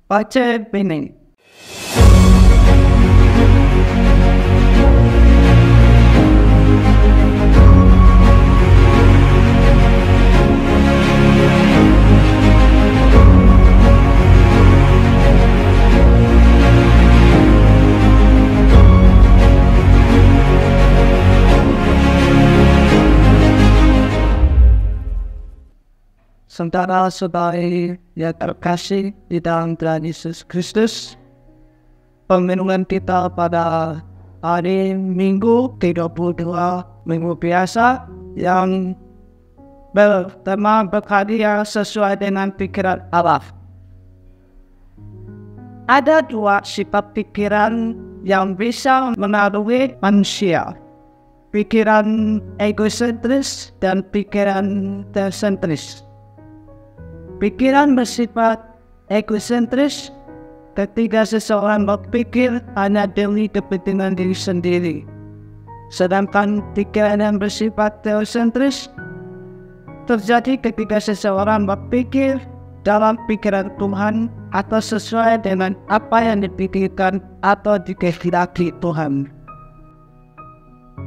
Baca Bening. Saudara-saudari yang terkasih di dalam Tuhan Yesus Kristus, pemenuhan kita pada hari Minggu 32 Minggu biasa yang bertema berkarya sesuai dengan pikiran Allah. Ada dua sifat pikiran yang bisa mengaruhi manusia, pikiran egosentris dan pikiran tersentris. Pikiran bersifat egosentris ketika seseorang berpikir hanya demi kepentingan diri sendiri. Sedangkan pikiran yang bersifat teosentris terjadi ketika seseorang berpikir dalam pikiran Tuhan atau sesuai dengan apa yang dipikirkan atau dikehendaki Tuhan.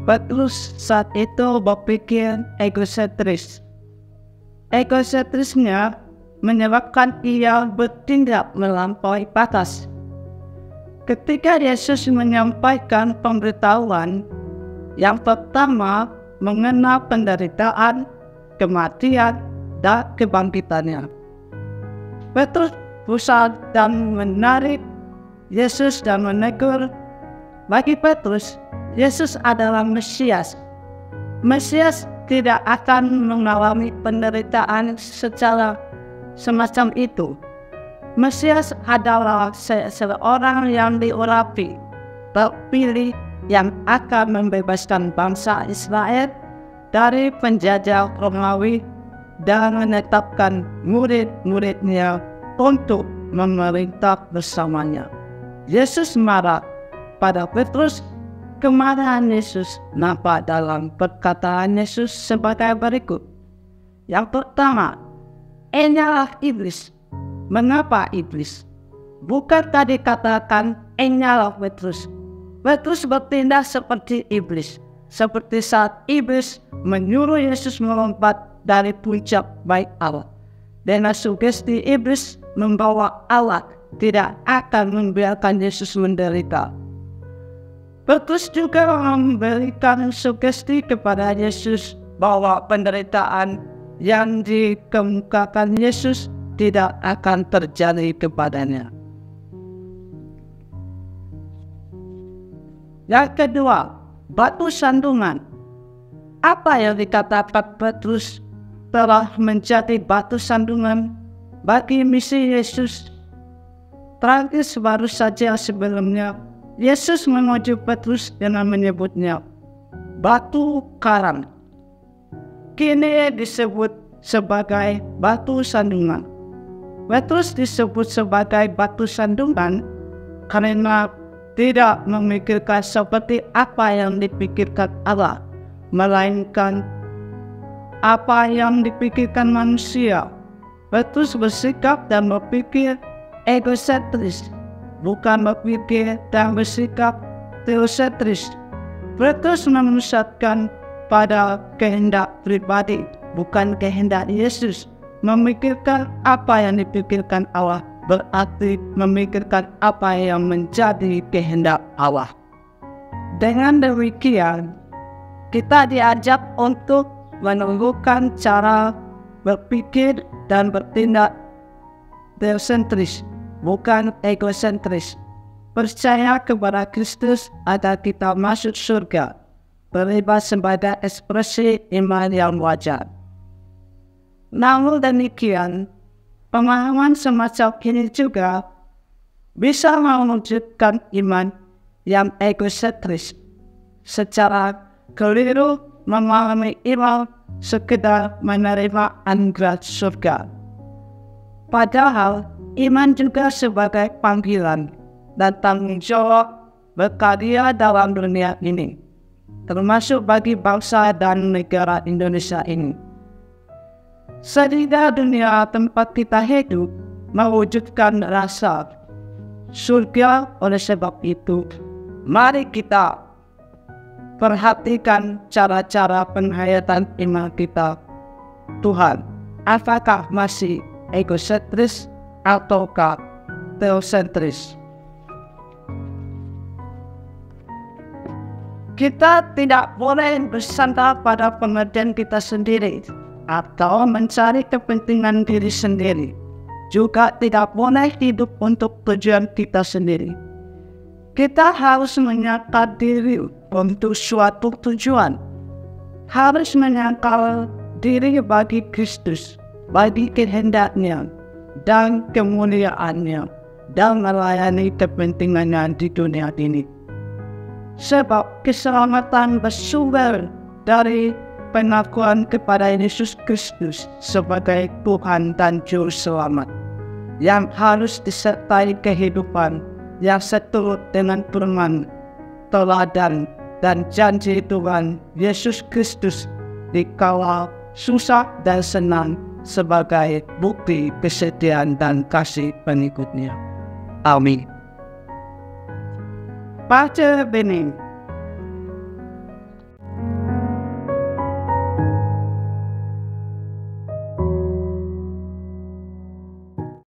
Petrus saat itu berpikir egosentris. Egosentrisnya menyebabkan ia bertindak melampaui batas. Ketika Yesus menyampaikan pemberitahuan yang pertama mengenal penderitaan, kematian, dan kebangkitannya, Petrus berusaha dan menarik Yesus dan menegur. Bagi Petrus, Yesus adalah Mesias. Mesias tidak akan mengalami penderitaan secara semacam itu. Mesias adalah seseorang yang diurapi, terpilih, yang akan membebaskan bangsa Israel dari penjajah Romawi dan menetapkan murid-muridnya untuk memerintah bersamanya. Yesus marah pada Petrus. Kemarahan Yesus nampak dalam perkataan Yesus sebagai berikut. Yang pertama, "Enyalah iblis." Mengapa iblis? Bukankah dikatakan enyalah Petrus? Petrus bertindak seperti iblis, seperti saat iblis menyuruh Yesus melompat dari puncak bait Allah. Dengan sugesti iblis membawa Allah tidak akan membiarkan Yesus menderita. Petrus juga memberikan sugesti kepada Yesus bahwa penderitaan yang dikemukakan Yesus tidak akan terjadi kepadanya. Yang kedua, batu sandungan. Apa yang dikatakan Petrus telah menjadi batu sandungan bagi misi Yesus? Terakhir baru saja sebelumnya, Yesus menguji Petrus dengan menyebutnya batu karang. Kini disebut sebagai batu sandungan. Petrus disebut sebagai batu sandungan karena tidak memikirkan seperti apa yang dipikirkan Allah, melainkan apa yang dipikirkan manusia. Petrus bersikap dan berpikir egosentris, bukan berpikir dan bersikap teosentris. Petrus memusatkan pada kehendak pribadi, bukan kehendak Yesus. Memikirkan apa yang dipikirkan Allah berarti memikirkan apa yang menjadi kehendak Allah. Dengan demikian, kita diajak untuk menumbuhkan cara berpikir dan bertindak teosentris, bukan egosentris. Percaya kepada Kristus agar kita masuk surga, bebas sebagai ekspresi iman yang wajar. Namun demikian, pemahaman semacam ini juga bisa mewujudkan iman yang egosentris. Secara keliru memahami iman sekedar menerima anugerah surga. Padahal iman juga sebagai panggilan dan tanggung jawab berkarya dalam dunia ini, termasuk bagi bangsa dan negara Indonesia ini. Sehingga dunia tempat kita hidup mewujudkan rasa surga. Oleh sebab itu, mari kita perhatikan cara-cara penghayatan iman kita. Tuhan, apakah masih egosentris ataukah teosentris? Kita tidak boleh bersandar pada pengertian kita sendiri atau mencari kepentingan diri sendiri. Juga tidak boleh hidup untuk tujuan kita sendiri. Kita harus menyangkal diri untuk suatu tujuan. Harus menyangkal diri bagi Kristus, bagi kehendaknya dan kemuliaannya, dan melayani kepentingannya di dunia ini. Sebab keselamatan bersumber dari pengakuan kepada Yesus Kristus sebagai Tuhan dan Juru Selamat, yang harus disertai kehidupan yang seturut dengan firman, teladan, dan janji Tuhan Yesus Kristus di kala susah dan senang sebagai bukti kesetiaan dan kasih pengikutnya. Amin. Baca bening.